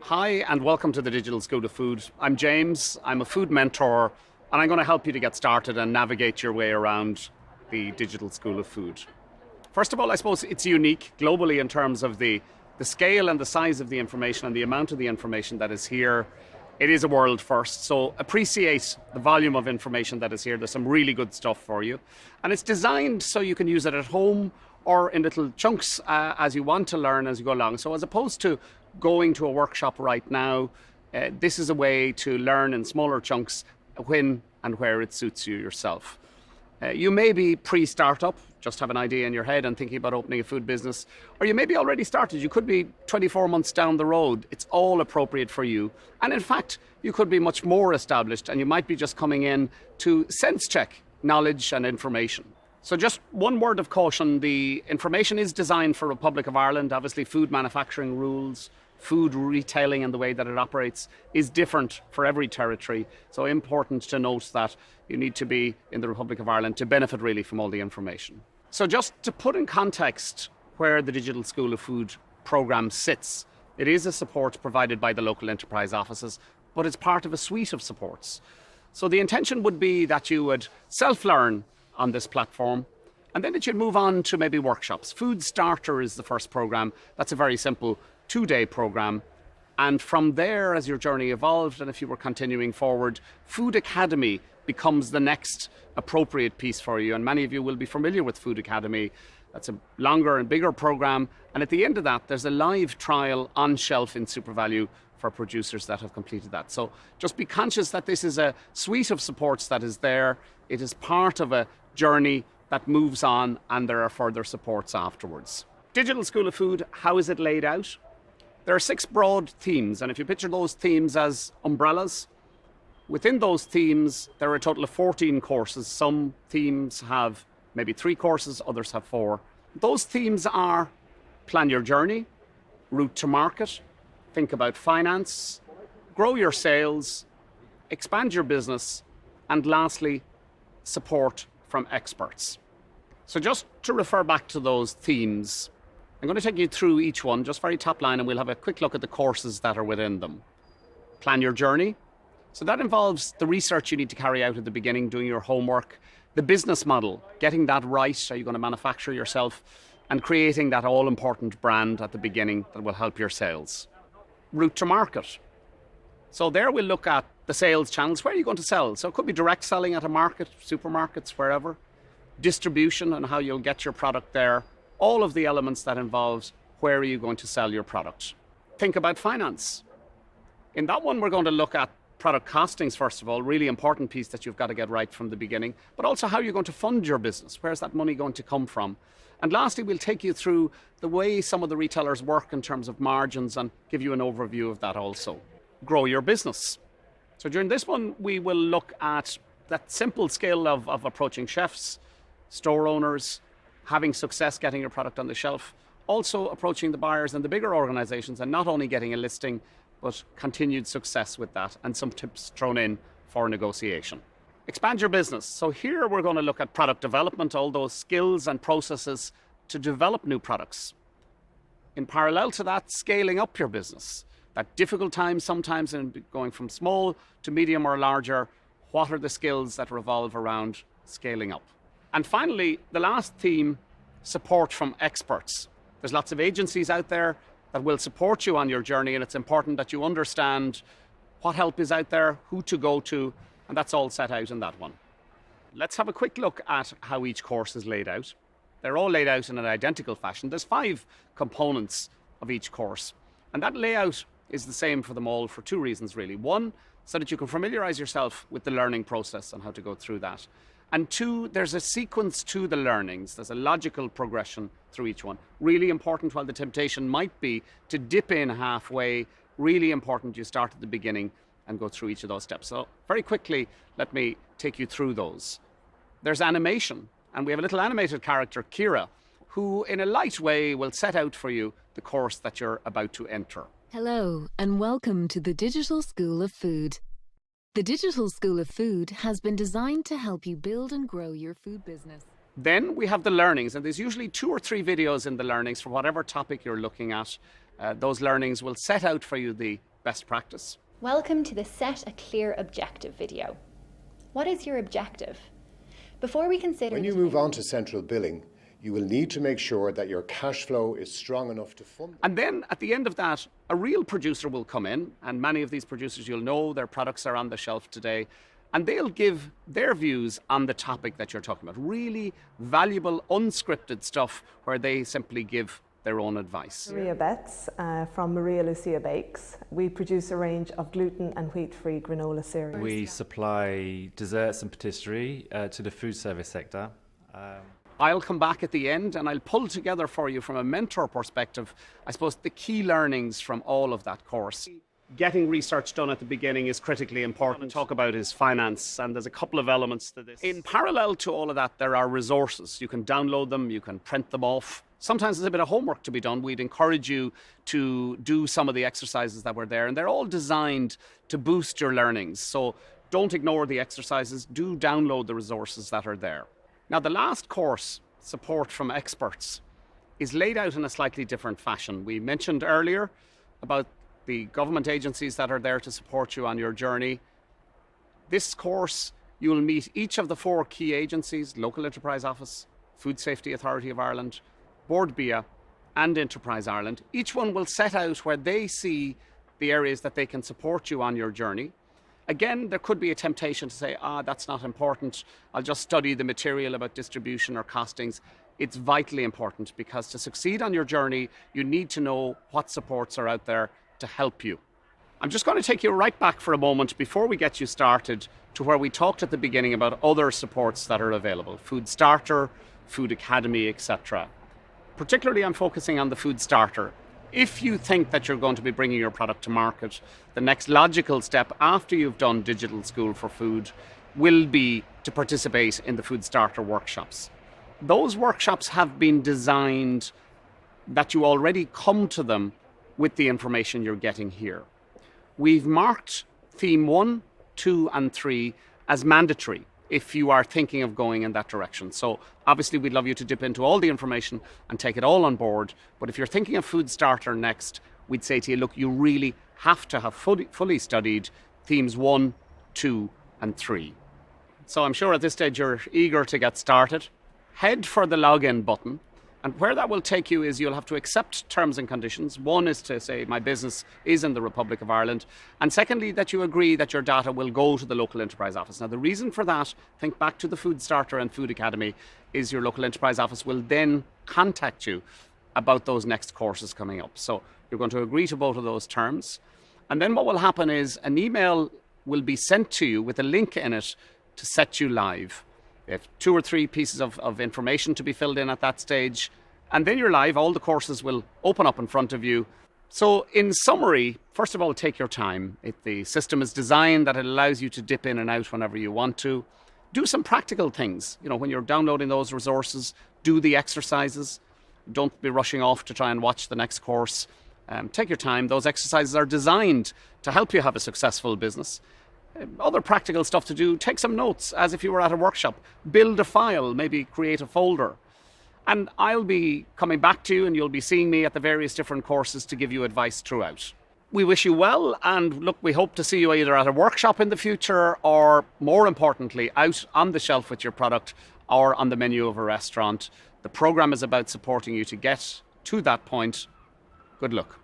Hi, and welcome to the Digital School of Food. I'm James, I'm a food mentor, and I'm going to help you to get started and navigate your way around the Digital School of Food. First of all, I suppose it's unique globally in terms of the scale and the size of the information and the amount of the information that is here. It is a world first, so appreciate the volume of information that is here. There's some really good stuff for you. And it's designed so you can use it at home or in little chunks as you want to learn as you go along. So as opposed to going to a workshop right now, this is a way to learn in smaller chunks when and where it suits you yourself. You may be pre-startup, just have an idea in your head and thinking about opening a food business, or you may be already started. You could be 24 months down the road. It's all appropriate for you. And in fact, you could be much more established and you might be just coming in to sense check knowledge and information. So just one word of caution, the information is designed for Republic of Ireland. Obviously, food manufacturing rules, food retailing and the way that it operates is different for every territory. So important to note that you need to be in the Republic of Ireland to benefit really from all the information. So just to put in context where the Digital School of Food programme sits, it is a support provided by the local enterprise offices, but it's part of a suite of supports. So the intention would be that you would self-learn on this platform, and then that you'd move on to maybe workshops. Food Starter is the first programme. That's a very simple 2-day programme. And from there, as your journey evolved, and if you were continuing forward, Food Academy becomes the next appropriate piece for you. And many of you will be familiar with Food Academy. That's a longer and bigger programme. And at the end of that, there's a live trial on shelf in SuperValu for producers that have completed that. So just be conscious that this is a suite of supports that is there. It is part of a journey that moves on, and there are further supports afterwards. Digital School of Food, how is it laid out? There are 6 broad themes, and if you picture those themes as umbrellas, within those themes there are a total of 14 courses. Some themes have maybe 3 courses, others have 4. Those themes are plan your journey, route to market, think about finance, grow your sales, expand your business, and lastly, support from experts. So just to refer back to those themes, I'm going to take you through each one, just very top line, and we'll have a quick look at the courses that are within them. Plan your journey. So that involves the research you need to carry out at the beginning, doing your homework, the business model, getting that right. Are you going to manufacture yourself? And creating that all-important brand at the beginning that will help your sales. Route to market. So there we'll look at the sales channels. Where are you going to sell? So it could be direct selling at a market, supermarkets, wherever. Distribution and how you'll get your product there. All of the elements that involves where are you going to sell your product. Think about finance. In that one, we're going to look at product costings, first of all, really important piece that you've got to get right from the beginning, but also how you're going to fund your business. Where's that money going to come from? And lastly, we'll take you through the way some of the retailers work in terms of margins and give you an overview of that also. Grow your business. So during this one, we will look at that simple skill of approaching chefs, store owners, having success getting your product on the shelf, also approaching the buyers and the bigger organizations and not only getting a listing, but continued success with that and some tips thrown in for negotiation. Expand your business. So here we're going to look at product development, all those skills and processes to develop new products. In parallel to that, scaling up your business. At difficult times sometimes in going from small to medium or larger, what are the skills that revolve around scaling up? And finally, the last theme, support from experts. There's lots of agencies out there that will support you on your journey, and it's important that you understand what help is out there, who to go to, and that's all set out in that one. Let's have a quick look at how each course is laid out. They're all laid out in an identical fashion. There's 5 components of each course, and that layout is the same for them all for 2 reasons really. 1, so that you can familiarize yourself with the learning process and how to go through that. And 2, there's a sequence to the learnings. There's a logical progression through each one. Really important, while the temptation might be to dip in halfway, really important you start at the beginning and go through each of those steps. So very quickly, let me take you through those. There's animation, and we have a little animated character, Kira, who in a light way will set out for you the course that you're about to enter. Hello, and welcome to the Digital School of Food. The Digital School of Food has been designed to help you build and grow your food business. Then we have the learnings, and there's usually 2 or 3 videos in the learnings for whatever topic you're looking at. Those learnings will set out for you the best practice. Welcome to the Set a Clear Objective video. What is your objective? Before we consider... When you move on to central billing, you will need to make sure that your cash flow is strong enough to fund... And then at the end of that, a real producer will come in, and many of these producers, you'll know their products are on the shelf today, and they'll give their views on the topic that you're talking about. Really valuable, unscripted stuff where they simply give their own advice. Maria Betts from Maria Lucia Bakes. We produce a range of gluten and wheat-free granola cereals. We supply desserts and patisserie to the food service sector. I'll come back at the end and I'll pull together for you from a mentor perspective, I suppose, the key learnings from all of that course. Getting research done at the beginning is critically important. Talk about is finance, and there's a couple of elements to this. In parallel to all of that, there are resources. You can download them, you can print them off. Sometimes there's a bit of homework to be done. We'd encourage you to do some of the exercises that were there, and they're all designed to boost your learnings. So don't ignore the exercises, do download the resources that are there. Now, the last course, Support from Experts, is laid out in a slightly different fashion. We mentioned earlier about the government agencies that are there to support you on your journey. This course, you will meet each of the 4 key agencies: Local Enterprise Office, Food Safety Authority of Ireland, Board Bia, and Enterprise Ireland. Each one will set out where they see the areas that they can support you on your journey. Again, there could be a temptation to say, that's not important. I'll just study the material about distribution or costings. It's vitally important, because to succeed on your journey, you need to know what supports are out there to help you. I'm just going to take you right back for a moment before we get you started to where we talked at the beginning about other supports that are available: Food Starter, Food Academy, etc. Particularly, I'm focusing on the Food Starter. If you think that you're going to be bringing your product to market, the next logical step after you've done Digital School for Food will be to participate in the Food Starter workshops. Those workshops have been designed that you already come to them with the information you're getting here. We've marked theme 1, 2, and 3 as mandatory if you are thinking of going in that direction. So obviously we'd love you to dip into all the information and take it all on board. But if you're thinking of Food Starter next, we'd say to you, look, you really have to have fully studied themes 1, 2, and 3. So I'm sure at this stage you're eager to get started. Head for the login button. And where that will take you is you'll have to accept terms and conditions. One is to say my business is in the Republic of Ireland. And secondly, that you agree that your data will go to the local enterprise office. Now, the reason for that, think back to the Food Starter and Food Academy, is your local enterprise office will then contact you about those next courses coming up. So you're going to agree to both of those terms. And then what will happen is an email will be sent to you with a link in it to set you live. You have 2 or 3 pieces of information to be filled in at that stage, and then you're live. All the courses will open up in front of you. So in summary, first of all, take your time. The system is designed that it allows you to dip in and out whenever you want to. Do some practical things. When you're downloading those resources, do the exercises. Don't be rushing off to try and watch the next course. Take your time. Those exercises are designed to help you have a successful business. Other practical stuff to do: take some notes as if you were at a workshop. Build a file, maybe create a folder. And I'll be coming back to you, and you'll be seeing me at the various different courses to give you advice throughout. We wish you well, and look, we hope to see you either at a workshop in the future or, more importantly, out on the shelf with your product or on the menu of a restaurant. The programme is about supporting you to get to that point. Good luck.